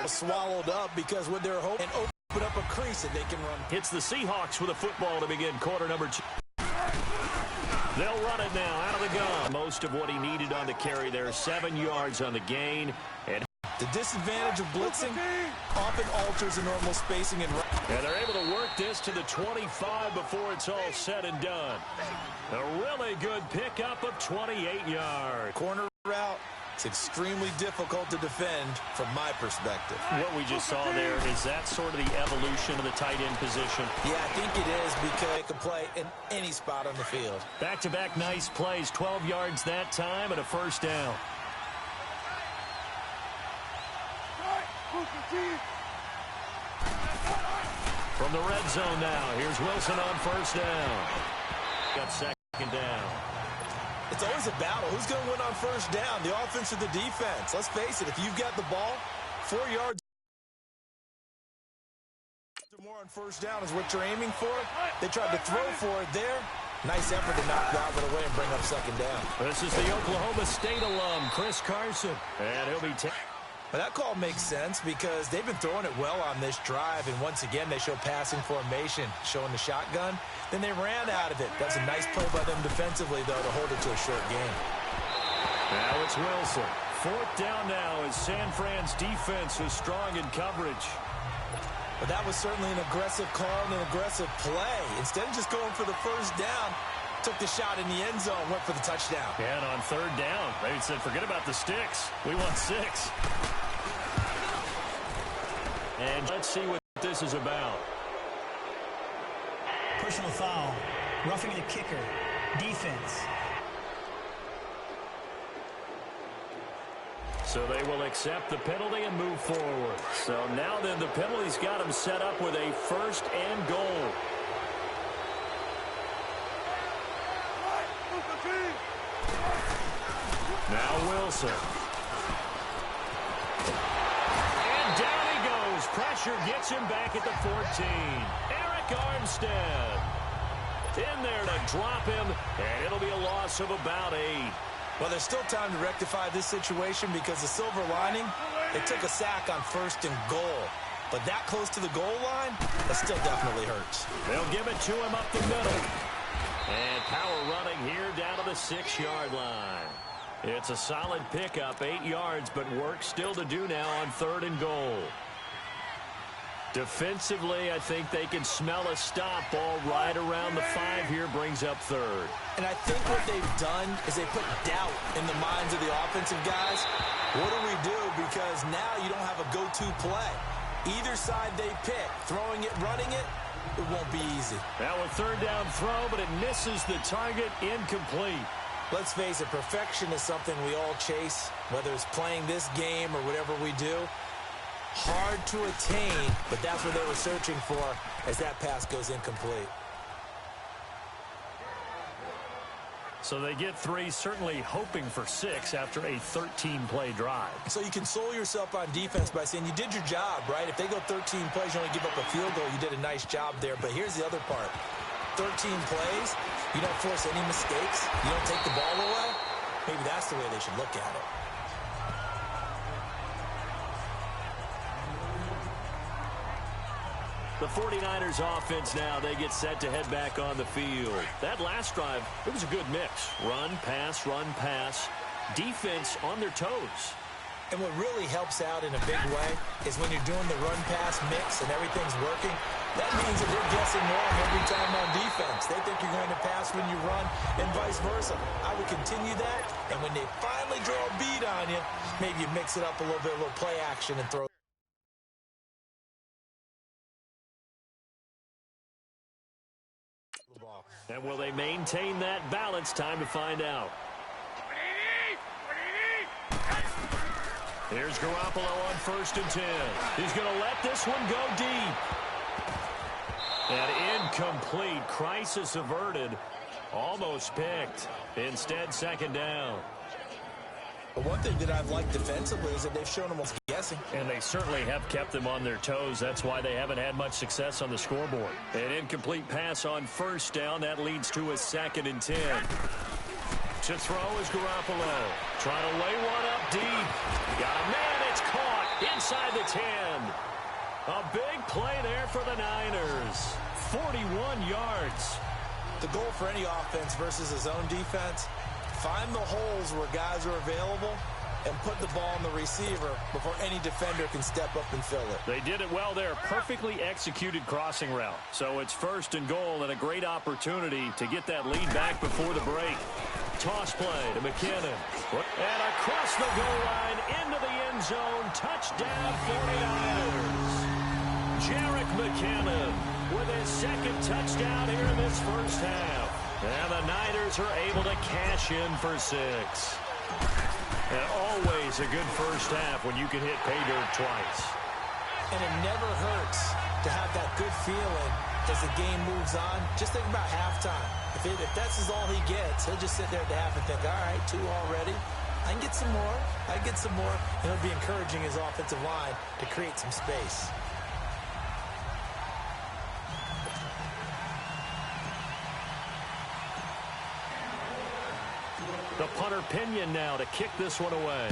yards. Swallowed up because with their hope and open up a crease that they can run. Hits the Seahawks with a football to begin quarter number 2. They'll run it now out of the gun. Most of what he needed on the carry there. 7 yards on the gain. And the disadvantage of blitzing often alters the normal spacing and they're able to work this to the 25 before it's all said and done. A really good pickup of 28 yards. Corner route. It's extremely difficult to defend from my perspective. What we just saw there, is that sort of the evolution of the tight end position? Yeah, I think it is because it can play in any spot on the field. Back-to-back nice plays, 12 yards that time and a first down. From the red zone now, here's Wilson on first down. Got second down. It's always a battle. Who's going to win on first down, the offense or the defense? Let's face it, if you've got the ball, 4 yards more on first down is what you're aiming for. They tried to throw for it there. Nice effort to knock that one away and bring up second down. This is the Oklahoma State alum, Chris Carson. And he'll be but that call makes sense because they've been throwing it well on this drive, and once again they show passing formation, showing the shotgun. Then they ran out of it. That's a nice play by them defensively, though, to hold it to a short game. Now it's Wilson. Fourth down now as San Fran's defense is strong in coverage. But that was certainly an aggressive call and an aggressive play. Instead of just going for the first down, took the shot in the end zone, went for the touchdown. And on third down, they said, forget about the sticks. We want 6. And let's see what this is about. Personal foul. Roughing the kicker. Defense. So they will accept the penalty and move forward. So now then the penalty's got them set up with a first and goal. Now Wilson. And down he goes. Pressure gets him back at the 14. Eric Armstead in there to drop him, and it'll be a loss of about 8. Well, there's still time to rectify this situation because the silver lining, they took a sack on first and goal. But that close to the goal line, that still definitely hurts. They'll give it to him up the middle. And power running here down to the 6-yard line. It's a solid pickup, 8 yards, but work still to do now on third and goal. Defensively, I think they can smell a stop. Ball right around the 5 here, brings up third. And I think what they've done is they put doubt in the minds of the offensive guys. What do we do? Because now you don't have a go-to play. Either side they pick, throwing it, running it, it won't be easy. Now a third down throw, but it misses the target, incomplete. Let's face it, perfection is something we all chase, whether it's playing this game or whatever we do. Hard to attain, but that's what they were searching for as that pass goes incomplete. So they get 3, certainly hoping for 6 after a 13-play drive. So you console yourself on defense by saying you did your job, right? If they go 13 plays, you only give up a field goal, you did a nice job there. But here's the other part. 13 plays, you don't force any mistakes, you don't take the ball away. Maybe that's the way they should look at it. The 49ers offense now, they get set to head back on the field. That last drive, it was a good mix. Run, pass, defense on their toes. And what really helps out in a big way is when you're doing the run-pass mix and everything's working, that means that they're guessing wrong every time on defense. They think you're going to pass when you run and vice versa. I would continue that, and when they finally draw a bead on you, maybe you mix it up a little bit, a little play action and throw. And will they maintain that balance? Time to find out. Here's Garoppolo on first and 10. He's going to let this one go deep. And incomplete. Crisis averted. Almost picked. Instead, second down. But one thing that I've liked defensively is that they've shown them guessing. And they certainly have kept them on their toes. That's why they haven't had much success on the scoreboard. An incomplete pass on first down. That leads to a second and 10. To throw is Garoppolo. Trying to lay one up deep. Got a man. It's caught inside the 10. A big play there for the Niners. 41 yards. The goal for any offense versus a zone defense, find the holes where guys are available and put the ball on the receiver before any defender can step up and fill it. They did it well there. Perfectly executed crossing route. So it's 1st and goal and a great opportunity to get that lead back before the break. Toss play to McKinnon. And across the goal line into the end zone. Touchdown 49ers. Jerick McKinnon with his 2nd touchdown here in this first half. And the Niners are able to cash in for 6. And always a good first half when you can hit pay dirt twice. And it never hurts to have that good feeling as the game moves on. Just think about halftime. If that's all he gets, he'll just sit there at the half and think, all right, 2 already. I can get some more. I can get some more. And he'll be encouraging his offensive line to create some space. The punter Pinion now to kick this one away.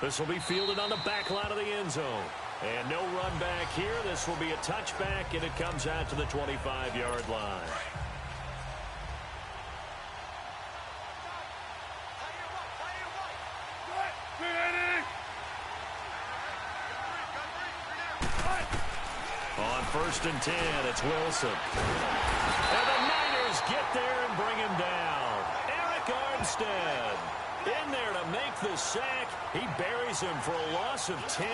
This will be fielded on the back line of the end zone. And no run back here. This will be a touchback, and it comes out to the 25-yard line. On 1st and 10, it's Wilson. And the Niners get there and bring him down. Eric Armstead in there to make the sack. He buries him for a loss of 10.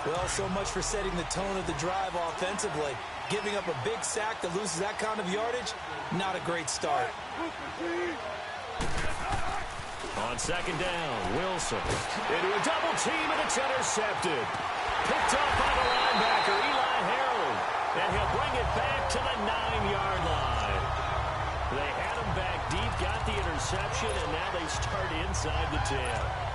Well, so much for setting the tone of the drive offensively. Giving up a big sack that loses that kind of yardage, not a great start. On 2nd down, Wilson into a double team, and it's intercepted. Picked up by the linebacker, Eli Harold. And he'll bring it back to the 9-yard line. They had him back deep, got the interception, and now they start inside the 10.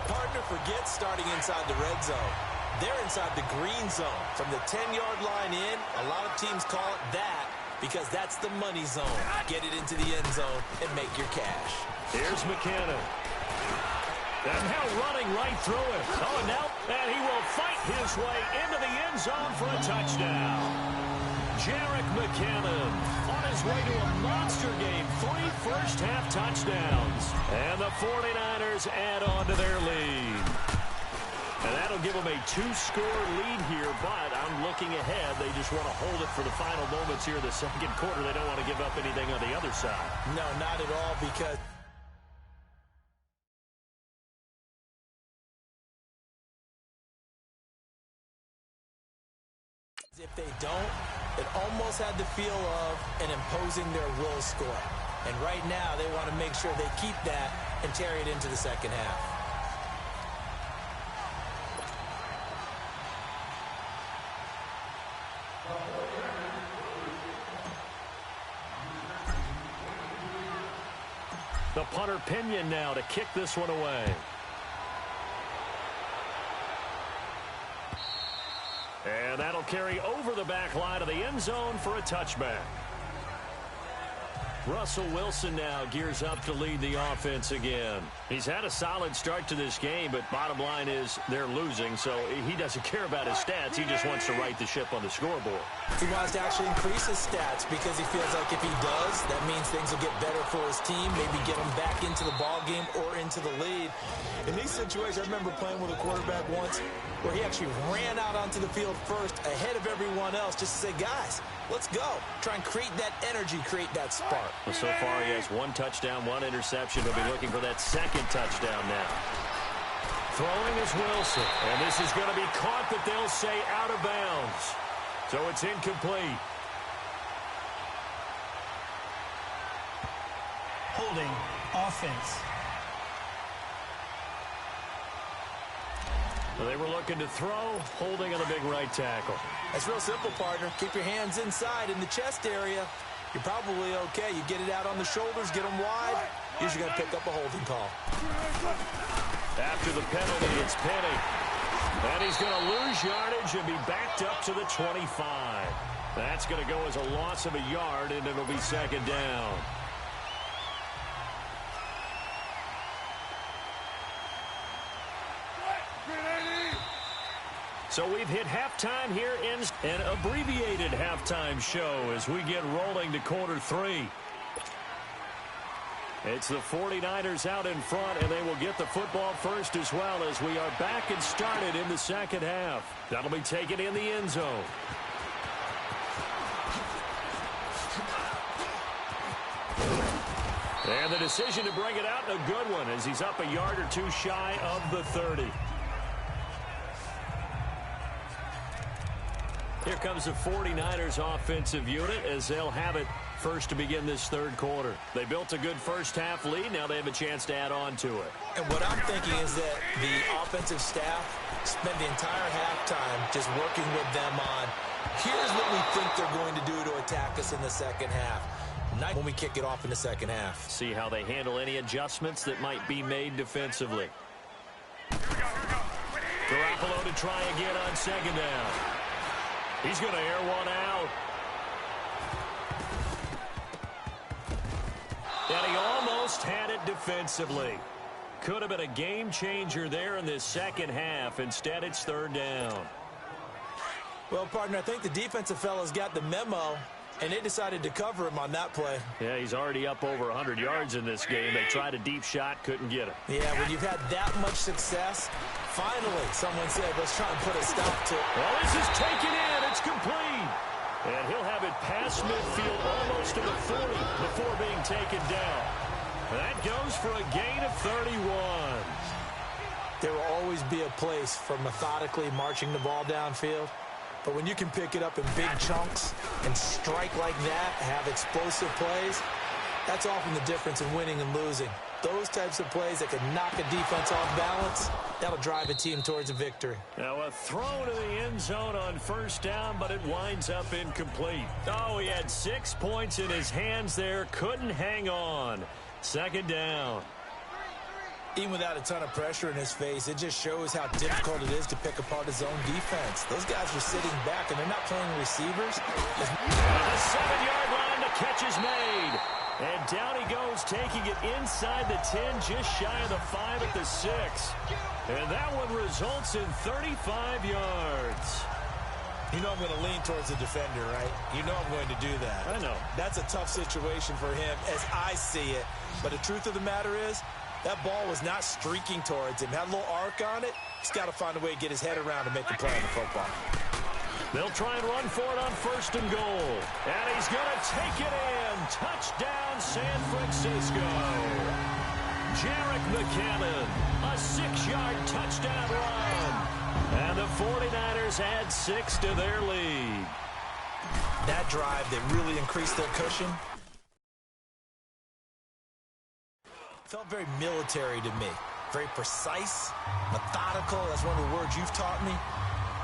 Partner forgets starting inside the red zone. They're inside the green zone. From the 10-yard line in, a lot of teams call it that because that's the money zone. Get it into the end zone and make your cash. Here's McKinnon. And now running right through it. Oh, and now, and he will fight his way into the end zone for a touchdown. Jerick McKinnon on his way to a monster game. 3 first-half touchdowns. And the 49ers add on to their lead. And that'll give them a 2-score lead here, but I'm looking ahead. They just want to hold it for the final moments here in the 2nd quarter. They don't want to give up anything on the other side. No, not at all, because if they don't, it almost had the feel of an imposing their will score. And right now, they want to make sure they keep that and carry it into the 2nd half. The punter Pinion now to kick this one away. And that'll carry over the back line of the end zone for a touchback. Russell Wilson now gears up to lead the offense again. He's had a solid start to this game, but bottom line is they're losing, so he doesn't care about his stats. He just wants to right the ship on the scoreboard. He wants to actually increase his stats because he feels like if he does, that means things will get better for his team, maybe get him back into the ball game or into the lead. In these situations, I remember playing with a quarterback once where he actually ran out onto the field first ahead of everyone else just to say, guys, let's go. Try and create that energy, create that spark. Well, so far, he has 1 touchdown, 1 interception. He'll be looking for that 2nd touchdown now. Throwing is Wilson. And this is going to be caught, but they'll say out of bounds. So it's incomplete. Holding offense. Well, they were looking to throw, holding on the big right tackle. That's real simple, partner. Keep your hands inside in the chest area. You're probably okay. You get it out on the shoulders, get them wide. Usually going to pick up a holding call. After the penalty, it's Penny. And he's going to lose yardage and be backed up to the 25. That's going to go as a loss of a yard, and it'll be 2nd down. So we've hit halftime here in an abbreviated halftime show as we get rolling to quarter 3. It's the 49ers out in front, and they will get the football first as well as we are back and started in the second half. That'll be taken in the end zone. And the decision to bring it out, a good one, as he's up a yard or two shy of the 30. Here comes the 49ers offensive unit as they'll have it first to begin this third quarter. They built a good first half lead. Now they have a chance to add on to it. And what I'm thinking is that the offensive staff spent the entire halftime just working with them on, here's what we think they're going to do to attack us in the second half. Not when we kick it off in the second half. See how they handle any adjustments that might be made defensively. Garoppolo to try again on second down. He's going to air one out. And he almost had it defensively. Could have been a game changer there in this second half. Instead, it's third down. Well, partner, I think the defensive fellas got the memo, and they decided to cover him on that play. Yeah, he's already up over 100 yards in this game. They tried a deep shot, couldn't get it. Yeah, when you've had that much success, finally someone said, let's try and put a stop to it. Well, this is taken in. It's complete. And he'll have it past midfield almost to the 40 before being taken down. That goes for a gain of 31. There will always be a place for methodically marching the ball downfield. But when you can pick it up in big chunks and strike like that, have explosive plays, that's often the difference in winning and losing. Those types of plays that can knock a defense off balance, that'll drive a team towards a victory. Now a throw to the end zone on first down, but it winds up incomplete. Oh, he had 6 points in his hands there, couldn't hang on. Second down. Even without a ton of pressure in his face, it just shows how difficult it is to pick apart his own defense. Those guys are sitting back, and they're not playing receivers. The 7-yard line, the catch is made. And down he goes, taking it inside the 10, just shy of the 5 at the 6. And that one results in 35 yards. You know I'm going to lean towards the defender, right? You know I'm going to do that. I know. That's a tough situation for him as I see it. But the truth of the matter is, that ball was not streaking towards him. Had a little arc on it. He's got to find a way to get his head around and make a play on the football. They'll try and run for it on first and goal. And he's going to take it in. Touchdown, San Francisco. Jerick McKinnon, a 6-yard touchdown run. And the 49ers add 6 to their lead. That drive that really increased their cushion felt very military to me. Very precise, methodical. That's one of the words you've taught me.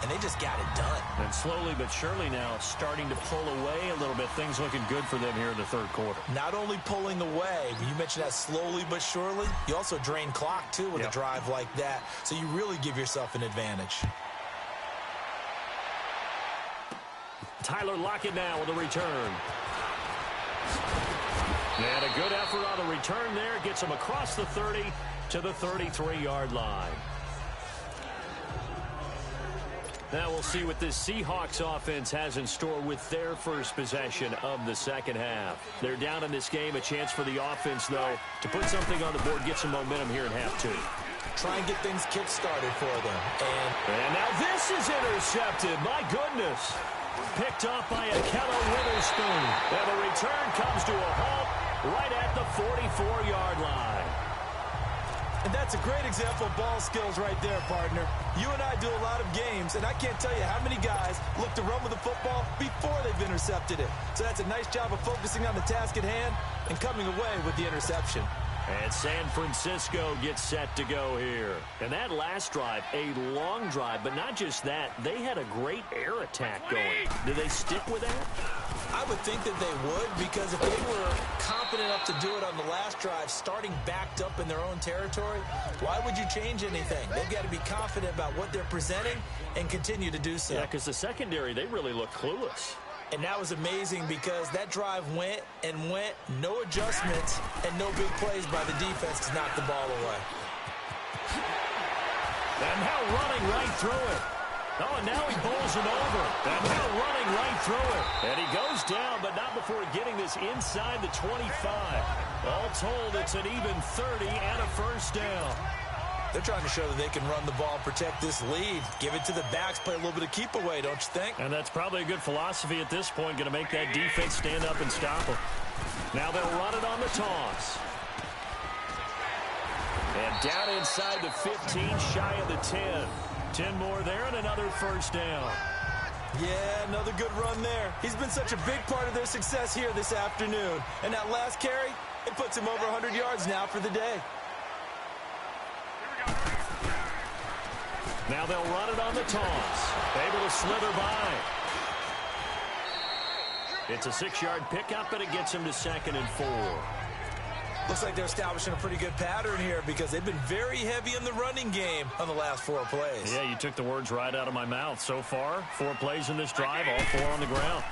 And they just got it done. And slowly but surely now starting to pull away a little bit. Things looking good for them here in the third quarter. Not only pulling away, but you mentioned that slowly but surely. You also drain clock, too, with a drive like that. So you really give yourself an advantage. Tyler Lockett now with a return. And a good effort on the return there. Gets him across the 30 to the 33-yard line. Now we'll see what this Seahawks offense has in store with their first possession of the second half. They're down in this game. A chance for the offense, though, to put something on the board, get some momentum here in half two. Try and get things kick-started for them. And now this is intercepted. My goodness. Picked off by Ahkello Witherspoon. And the return comes to a halt right at the 44-yard line. And that's a great example of ball skills right there, partner. You and I do a lot of games, and I can't tell you how many guys look to run with the football before they've intercepted it. So that's a nice job of focusing on the task at hand and coming away with the interception. And San Francisco gets set to go here. And that last drive, a long drive, but not just that. They had a great air attack going. Do they stick with that? I would think that they would, because if they were confident enough to do it on the last drive, starting backed up in their own territory, why would you change anything? They've got to be confident about what they're presenting and continue to do so. Yeah, because the secondary, they really look clueless. And that was amazing because that drive went and went, no adjustments, and no big plays by the defense to knock the ball away. And now running right through it. Oh, and now he bowls him over. And now running right through it. And he goes down, but not before getting this inside the 25. All told, it's an even 30 and a first down. They're trying to show that they can run the ball and protect this lead. Give it to the backs, play a little bit of keep away, don't you think? And that's probably a good philosophy at this point, going to make that defense stand up and stop them. Now they'll run it on the toss. And down inside the 15, shy of the 10. 10 more there and another first down. Yeah, another good run there. He's been such a big part of their success here this afternoon. And that last carry, it puts him over 100 yards now for the day. Now they'll run it on the toss. Able to slither by. It's a 6-yard pickup, but it gets him to 2nd and 4. Looks like they're establishing a pretty good pattern here because they've been very heavy in the running game on the last 4 plays. Yeah, you took the words right out of my mouth. So far, 4 plays in this drive, all 4 on the ground.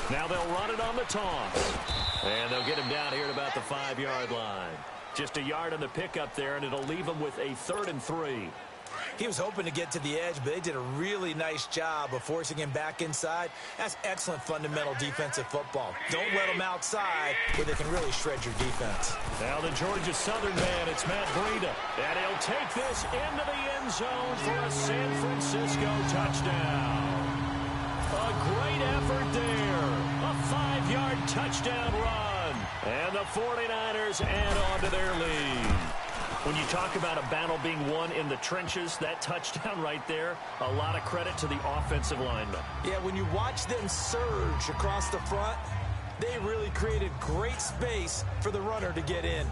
Now they'll run it on the toss. And they'll get him down here at about the 5-yard line. Just a yard on the pickup there, and it'll leave him with a 3rd and 3. He was hoping to get to the edge, but they did a really nice job of forcing him back inside. That's excellent fundamental defensive football. Don't let him outside where they can really shred your defense. Now the Georgia Southern man, it's Matt Breida. And he'll take this into the end zone for a San Francisco touchdown. A great effort there. A 5-yard touchdown run. And the 49ers add on to their lead. When you talk about a battle being won in the trenches, that touchdown right there, a lot of credit to the offensive linemen. Yeah, when you watch them surge across the front, they really created great space for the runner to get in.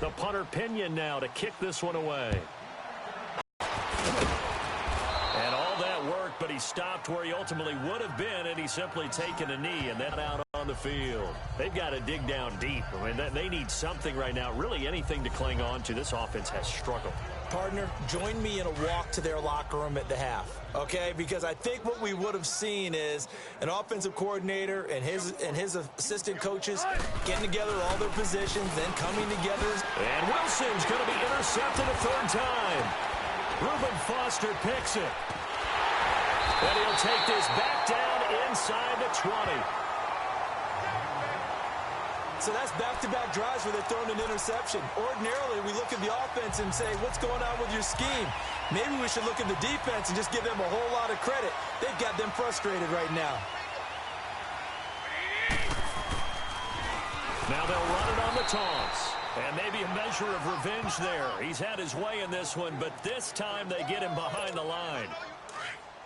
The punter Pinion now to kick this one away. And all that work, but he stopped where he ultimately would have been, and he's simply taken a knee and then out on the field. They've got to dig down deep. I mean, they need something right now, really anything to cling on to. This offense has struggled. Partner, join me in a walk to their locker room at the half, okay? Because I think what we would have seen is an offensive coordinator and his assistant coaches getting together all their positions, then coming together. And Wilson's going to be intercepted a 3rd time. Reuben Foster picks it. And he'll take this back down inside the 20. So that's back-to-back drives where they're throwing an interception. Ordinarily, we look at the offense and say, what's going on with your scheme? Maybe we should look at the defense and just give them a whole lot of credit. They've got them frustrated right now. Now they'll run it on the toss. And maybe a measure of revenge there. He's had his way in this one, but this time they get him behind the line.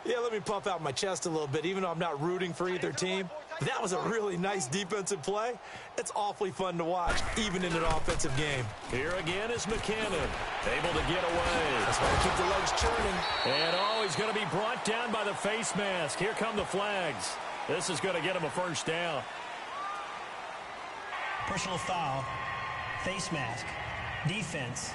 Yeah, let me puff out my chest a little bit, even though I'm not rooting for either team. That was a really nice defensive play. It's awfully fun to watch, even in an offensive game. Here again is McKinnon, able to get away. That's why I keep the legs churning. And, he's going to be brought down by the face mask. Here come the flags. This is going to get him a first down. Personal foul, face mask, defense.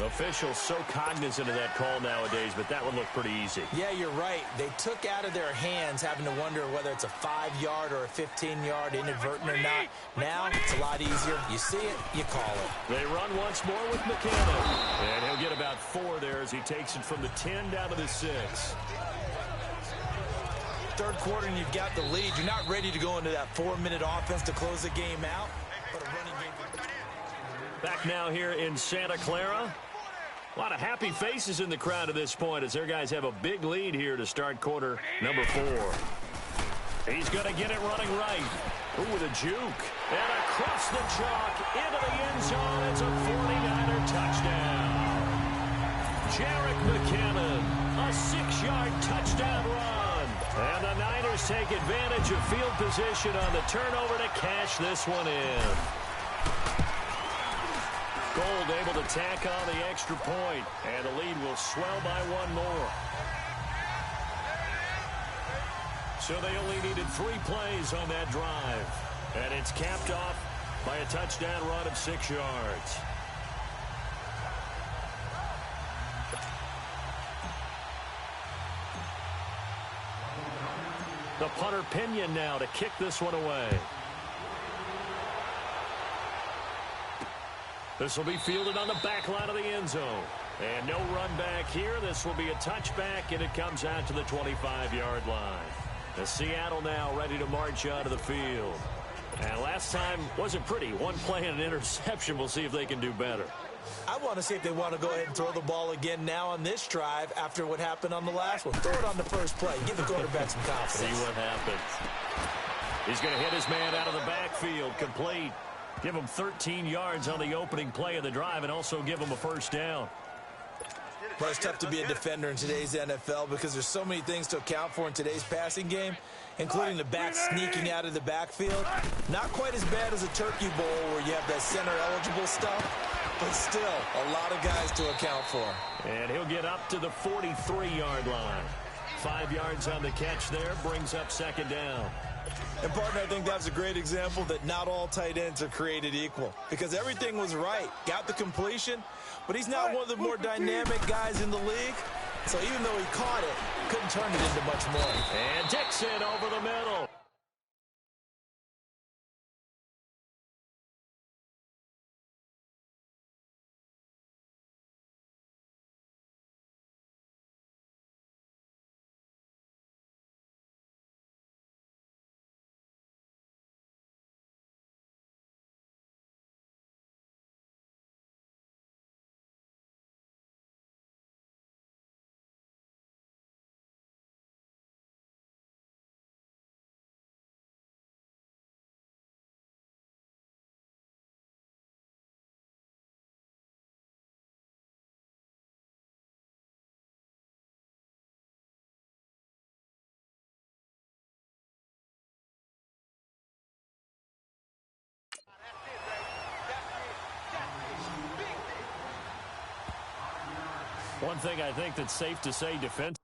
Officials so cognizant of that call nowadays, but that would look pretty easy. Yeah, you're right. They took out of their hands having to wonder whether it's a 5-yard or a 15-yard inadvertent or not. Now it's a lot easier. You see it, you call it. They run once more with McKinnon. And he'll get about 4 there as he takes it from the 10 down to the 6. third quarter and you've got the lead. You're not ready to go into that 4-minute offense to close the game out. But a running game. Back now here in Santa Clara. A lot of happy faces in the crowd at this point as their guys have a big lead here to start quarter number 4. He's going to get it running right. Ooh, with a juke. And across the chalk into the end zone. It's a 49er touchdown. Jerick McKinnon, a 6-yard touchdown run. And the Niners take advantage of field position on the turnover to cash this one in. Gold able to tack on the extra point, and the lead will swell by 1 more. So they only needed 3 plays on that drive. And it's capped off by a touchdown run of 6 yards. The punter Pinion now to kick this one away. This will be fielded on the back line of the end zone. And no run back here. This will be a touchback, and it comes out to the 25-yard line. The Seattle now ready to march out of the field. And last time wasn't pretty. 1 play and an interception. We'll see if they can do better. I want to see if they want to go ahead and throw the ball again now on this drive after what happened on the last one. Throw it on the first play. Give the quarterback some confidence. See what happens. He's going to hit his man out of the backfield. Complete. Give him 13 yards on the opening play of the drive and also give him a first down. Well, it's tough to be a defender in today's NFL because there's so many things to account for in today's passing game, including the back sneaking out of the backfield. Not quite as bad as a Turkey Bowl where you have that center-eligible stuff, but still a lot of guys to account for. And he'll get up to the 43-yard line. 5 yards on the catch there, brings up second down. And, partner, I think that's a great example that not all tight ends are created equal because everything was right. Got the completion, but he's not one of the more dynamic guys in the league. So even though he caught it, couldn't turn it into much more. And Dixon over the middle. One thing I think that's safe to say defense.